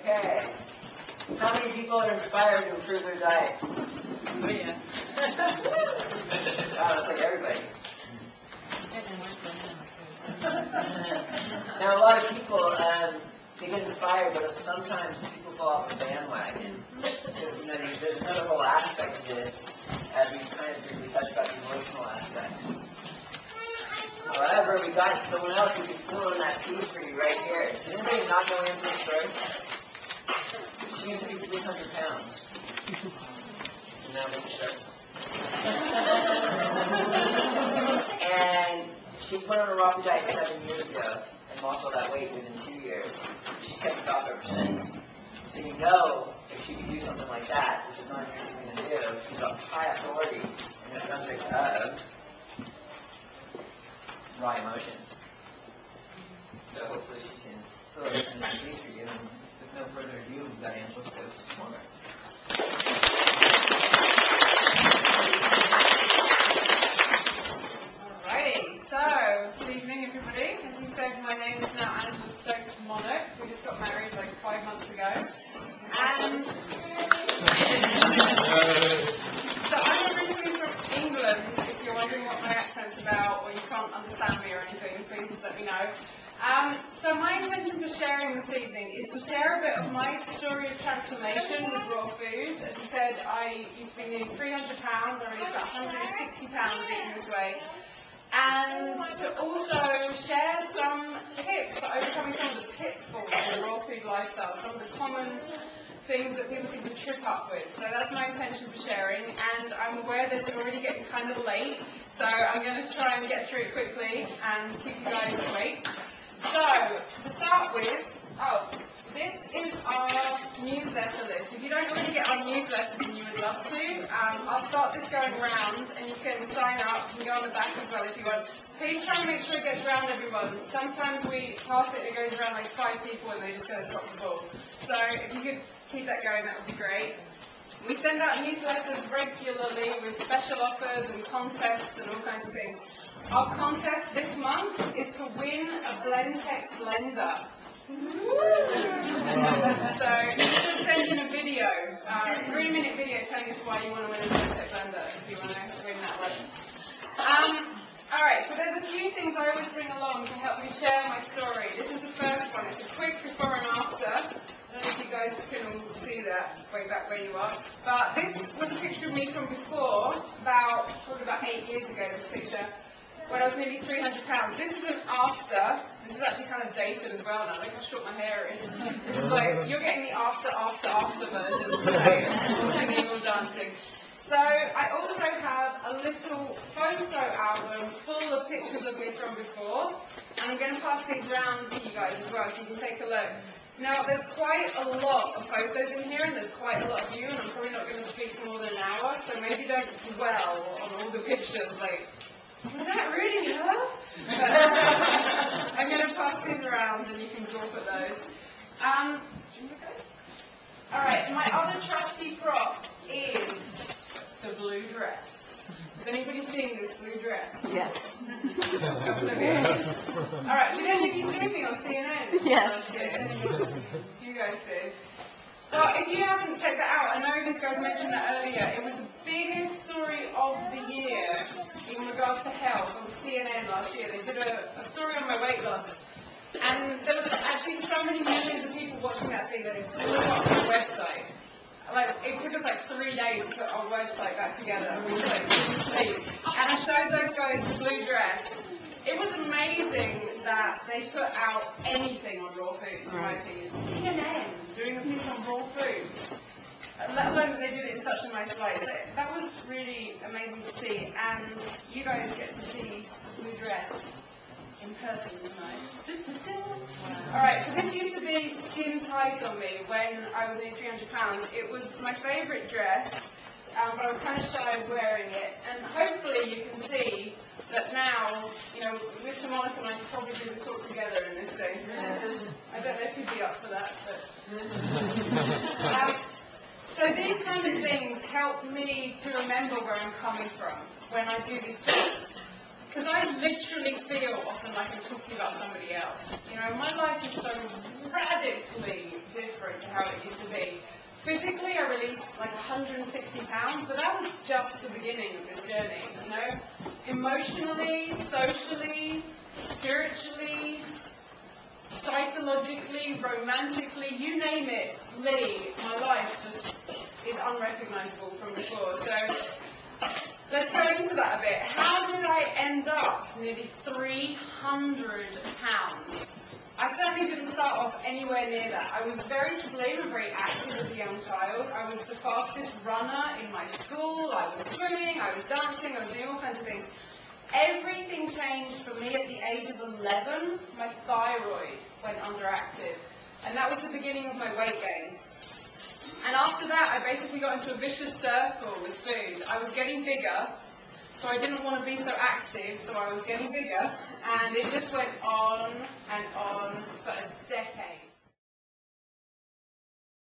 Okay. How many people are inspired to improve their diet? Oh, yeah. Wow, it's like everybody. Now, a lot of people, they get inspired, but sometimes people fall off the bandwagon. Because, there's another whole aspect to this, as we kind of briefly touched about the emotional aspects. However, we got someone else who can fill in that piece for you right here. Does anybody not know Angela's story? She used to be 300 pounds. And now this is her. And she went on a raw food diet 7 years ago and lost all that weight within 2 years. She's kept it off ever since. So if she could do something like that, which is not an easy thing to do, she's a high authority in the subject of raw emotions. So hopefully she can fill this in some piece for you. And with no further ado, we've got Angela Stokes to Monarch. Alrighty, so good evening everybody. As you said, my name is now Angela Stokes from Monarch. We just got married like 5 months ago. And so I'm originally from England. If you're wondering what my accent's about or you can't understand me or anything, please let me know. So my intention for sharing this evening is to share a bit of my story of transformation with raw food. As I said, I used to be nearly 300 pounds, I released about 160 pounds eating this way. And to also share some tips for overcoming some of the pitfalls in the raw food lifestyle, some of the common things that people seem to trip up with. So that's my intention for sharing, and I'm aware that it's already getting kind of late, so I'm going to try and get through it quickly and keep you guys awake. So, to start with, this is our newsletter list. If you don't already get our newsletters and you would love to, I'll start this going around and you can sign up. You can go on the back as well if you want. Please try and make sure it gets around everyone. Sometimes we pass it and it goes around like 5 people and they just go to drop the ball. So if you could keep that going, that would be great. We send out newsletters regularly with special offers and contests and all kinds of things. Our contest this month is to win a Blendtec blender. So you should send in a video, a 3-minute video telling us why you want to win a Blendtec blender if you want to win that one. Alright, so there's a few things I always bring along to help me share my story. This is the first one. It's a quick before and after. I don't know if you guys can all see that way back where you are. But this was a picture of me from before, probably about 8 years ago, this picture, when I was nearly 300 pounds. This is an after. This is actually kind of dated as well now. Look how short my hair is. This is like, you're getting the after version today. All singing, all dancing. So I also have a little photo album full of pictures of me from before. And I'm going to pass these around to you guys as well so you can take a look. Now, there's quite a lot of photos in here, and there's quite a lot of you, and I'm probably not going to speak for more than an hour, so maybe don't dwell on all the pictures, like, was that really her? But, I'm going to pass these around, and you can draw at those. Alright, my other trusty prop is the blue dress. Has anybody seen this blue dress? Yes. A couple of you. Alright, did any of you see me on CNN? Yes. You guys did. Well, if you haven't checked that out, I know these guys mentioned that earlier. It was the biggest story of the year in regards to health on CNN last year. They did a story on my weight loss. And there was actually so many millions of people watching that thing that it blew up the website. Like, it took us like 3 days to put our website back together. We were like, couldn't sleep. And I showed those guys the blue dress. It was amazing that they put out anything on raw foods, in my opinion. CNN doing a piece on raw foods. Let alone that they did it in such a nice way. So that was really amazing to see. And you guys get to see the blue dress in person tonight. Alright, so this used to be skin tight on me when I was nearly 300 pounds. It was my favourite dress, but I was kind of shy of wearing it. And hopefully you can see that now, Mr. Monarch and I could probably do the talk together in this thing. I don't know if you'd be up for that, but... so these kind of things help me to remember where I'm coming from when I do these talks. Because I literally feel often like I'm talking about somebody else. My life is so radically different different to how it used to be. Physically, I released like 160 pounds, but that was just the beginning of this journey, you know? Emotionally, socially, spiritually, psychologically, romantically, you name it, Lee, my life just is unrecognizable from before. So let's go into that a bit. How did I end up nearly 300 pounds? I certainly didn't start off anywhere near that. I was very slim and very active as a young child. I was the fastest runner in my school. I was swimming, I was dancing, I was doing all kinds of things. Everything changed for me at the age of 11. My thyroid went underactive. And that was the beginning of my weight gain. And after that, I basically got into a vicious circle with food. I was getting bigger, so I didn't want to be so active, so I was getting bigger. And it just went on and on for a